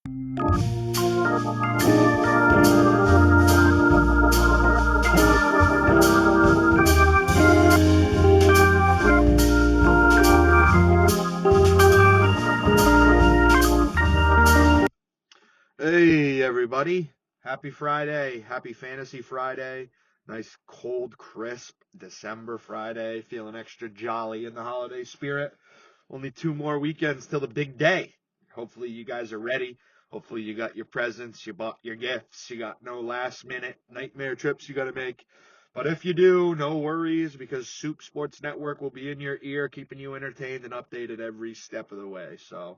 Hey everybody, happy Friday, happy Fantasy Friday. Nice cold, crisp December Friday, feeling extra jolly in the holiday spirit. Only 2 more weekends till the big day. Hopefully you guys are ready. Hopefully you got your presents, you bought your gifts, you got no last minute nightmare trips you got to make. But if you do, no worries because Soup Sports Network will be in your ear, keeping you entertained and updated every step of the way. So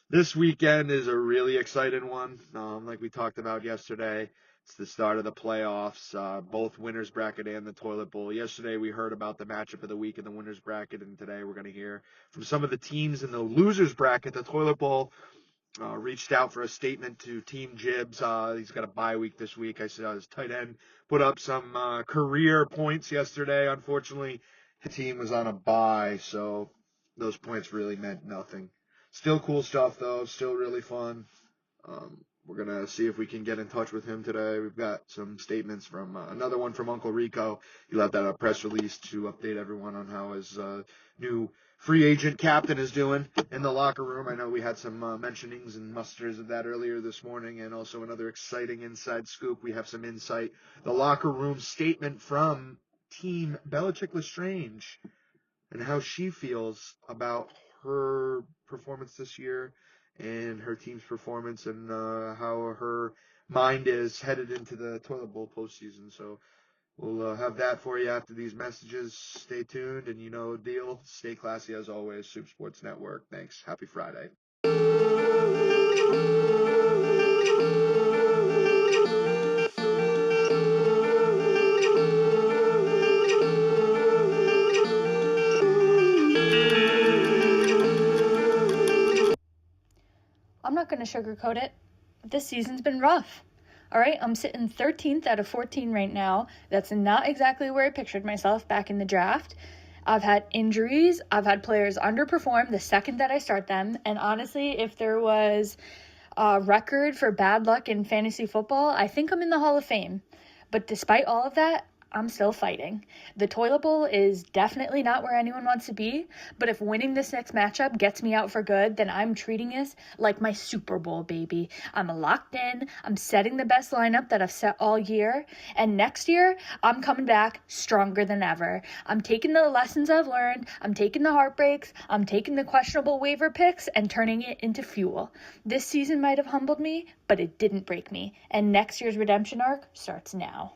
this weekend is a really exciting one. Like we talked about yesterday, it's the start of the playoffs, both winners bracket and the toilet bowl. Yesterday we heard about the matchup of the week in the winners bracket, and today we're going to hear from some of the teams in the losers bracket. The toilet bowl reached out for a statement to Team Jibs. He's got a bye week this week. I saw his tight end put up some career points yesterday. Unfortunately, his team was on a bye, so those points really meant nothing. Still cool stuff, though. Still really fun. We're going to see if we can get in touch with him today. We've got some statements from another one from Uncle Rico. He left out a press release to update everyone on how his new free agent captain is doing in the locker room. I know we had some mentionings and musters of that earlier this morning, and also another exciting inside scoop. We have some insight. The locker room statement from Team Belichick Lestrange and how she feels about her performance this year and her team's performance and how her mind is headed into the toilet bowl postseason. So we'll have that for you after these messages. Stay tuned, and you know the deal. Stay classy as always. Soup Sports Network. Thanks. Happy Friday. I'm not going to sugarcoat it. This season's been rough. All right, I'm sitting 13th out of 14 right now. That's not exactly where I pictured myself back in the draft. I've had injuries. I've had players underperform the second that I start them. And honestly, if there was a record for bad luck in fantasy football, I think I'm in the Hall of Fame. But despite all of that, I'm still fighting. The toilet bowl is definitely not where anyone wants to be, but if winning this next matchup gets me out for good, then I'm treating this like my Super Bowl, baby. I'm locked in. I'm setting the best lineup that I've set all year, and next year, I'm coming back stronger than ever. I'm taking the lessons I've learned, I'm taking the heartbreaks, I'm taking the questionable waiver picks and turning it into fuel. This season might have humbled me, but it didn't break me, and next year's redemption arc starts now.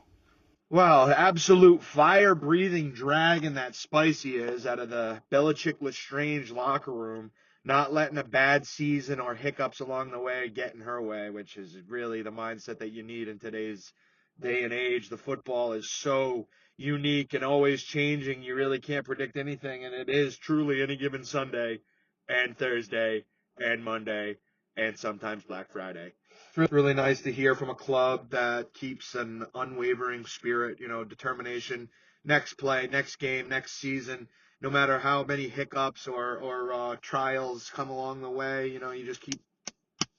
Well, absolute fire-breathing dragon that Spicy is out of the Belichick Lestrange locker room, not letting a bad season or hiccups along the way get in her way, which is really the mindset that you need in today's day and age. The football is so unique and always changing. You really can't predict anything, and it is truly any given Sunday and Thursday and Monday and sometimes Black Friday. It's really nice to hear from a club that keeps an unwavering spirit, determination, next play, next game, next season, no matter how many hiccups or trials come along the way, you just keep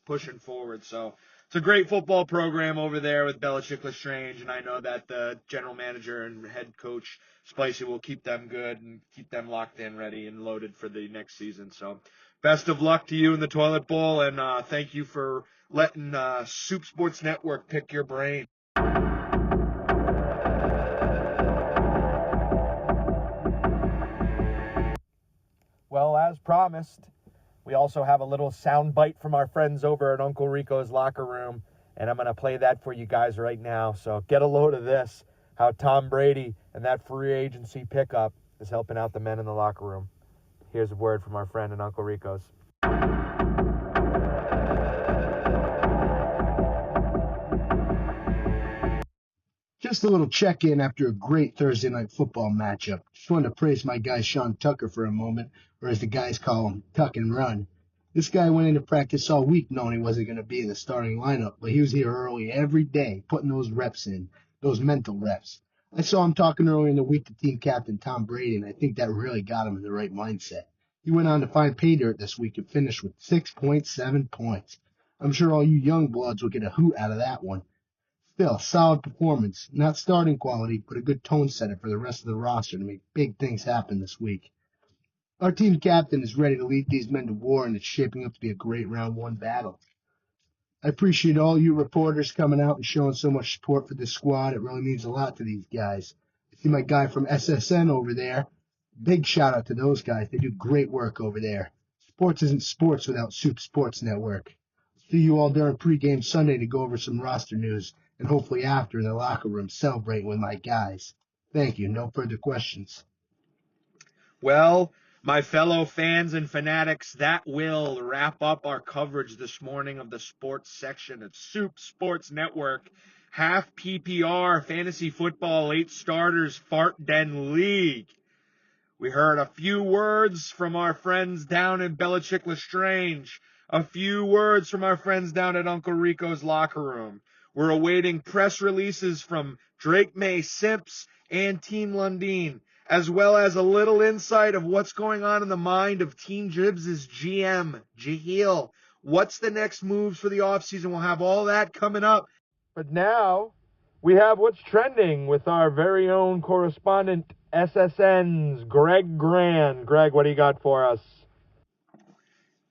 pushing forward. So it's a great football program over there with Belichick Lestrange, and I know that the general manager and head coach Spicy will keep them good and keep them locked in, ready and loaded for the next season. So best of luck to you in the toilet bowl, and thank you for letting Soup Sports Network pick your brain. Well, as promised, we also have a little sound bite from our friends over at Uncle Rico's locker room, and I'm going to play that for you guys right now. So get a load of this, how Tom Brady and that free agency pickup is helping out the men in the locker room. Here's a word from our friend at Uncle Rico's. Just a little check-in after a great Thursday night football matchup. Just wanted to praise my guy Sean Tucker for a moment, or as the guys call him, tuck and run. This guy went into practice all week knowing he wasn't going to be in the starting lineup, but he was here early every day, putting those reps in, those mental reps. I saw him talking earlier in the week to team captain Tom Brady, and I think that really got him in the right mindset. He went on to find pay dirt this week and finished with 6.7 points. I'm sure all you young bloods will get a hoot out of that one. Still, solid performance. Not starting quality, but a good tone setter for the rest of the roster to make big things happen this week. Our team captain is ready to lead these men to war, and it's shaping up to be a great round one battle. I appreciate all you reporters coming out and showing so much support for this squad. It really means a lot to these guys. I see my guy from SSN over there. Big shout out to those guys. They do great work over there. Sports isn't sports without Soup Sports Network. See you all during pregame Sunday to go over some roster news, and hopefully after in the locker room celebrating with my guys. Thank you. No further questions. Well, my fellow fans and fanatics, that will wrap up our coverage this morning of the sports section at Soup Sports Network. Half PPR, fantasy football, 8 starters, Fart Den League. We heard a few words from our friends down in Belichick Lestrange. A few words from our friends down at Uncle Rico's locker room. We're awaiting press releases from Drake May Simps and Team Lundeen, as well as a little insight of what's going on in the mind of Team Jibs' GM, Jaheel. What's the next moves for the offseason? We'll have all that coming up. But now we have what's trending with our very own correspondent, SSN's Greg Grand. Greg, what do you got for us?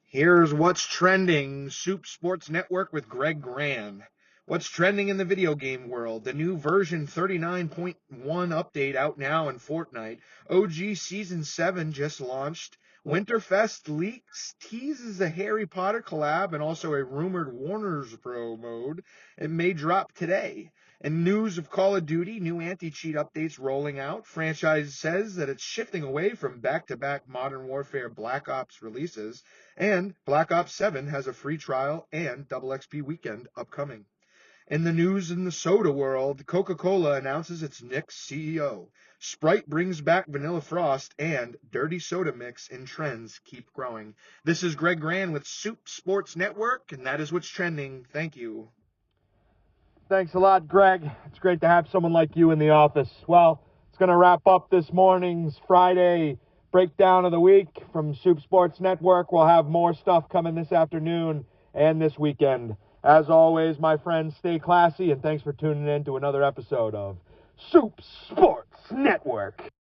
Here's what's trending. Soup Sports Network with Greg Grand. What's trending in the video game world? The new version 39.1 update out now in Fortnite. OG Season 7 just launched. Winterfest leaks, teases a Harry Potter collab and also a rumored Warner's Pro mode. It may drop today. And news of Call of Duty, new anti-cheat updates rolling out. Franchise says that it's shifting away from back-to-back Modern Warfare Black Ops releases. And Black Ops 7 has a free trial and Double XP weekend upcoming. In the news in the soda world, Coca-Cola announces its next CEO. Sprite brings back Vanilla Frost, and Dirty Soda Mix and trends keep growing. This is Greg Grand with Soup Sports Network, and that is what's trending. Thank you. Thanks a lot, Greg. It's great to have someone like you in the office. Well, it's going to wrap up this morning's Friday breakdown of the week from Soup Sports Network. We'll have more stuff coming this afternoon and this weekend. As always, my friends, stay classy, and thanks for tuning in to another episode of Soup Sports Network.